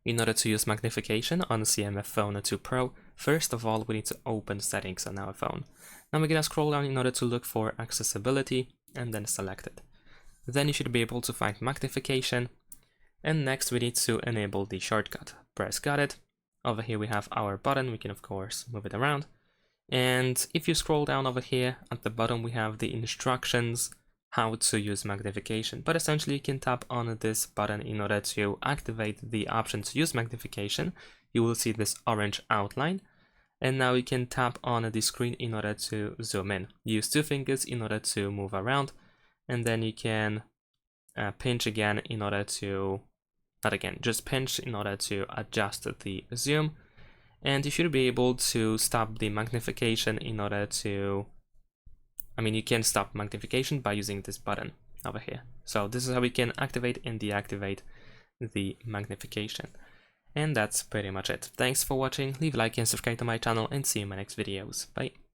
In order to use magnification on CMF Phone 2 Pro, first of all we need to open settings on our phone. Now we're gonna scroll down in order to look for accessibility and then select it. Then you should be able to find magnification, and next we need to enable the shortcut. Press got it. Over here we have our button, we can of course move it around. And if you scroll down over here at the bottom we have the instructions how to use magnification, but essentially you can tap on this button in order to activate the option to use magnification. You will see this orange outline, and now you can tap on the screen in order to zoom in. Use two fingers in order to move around, and then you can pinch again in order to, not again, just pinch in order to adjust the zoom, and you should be able to stop the magnification in order to, you can stop magnification by using this button over here. So this is how we can activate and deactivate the magnification. And that's pretty much it. Thanks for watching, leave a like and subscribe to my channel, and see you in my next videos. Bye.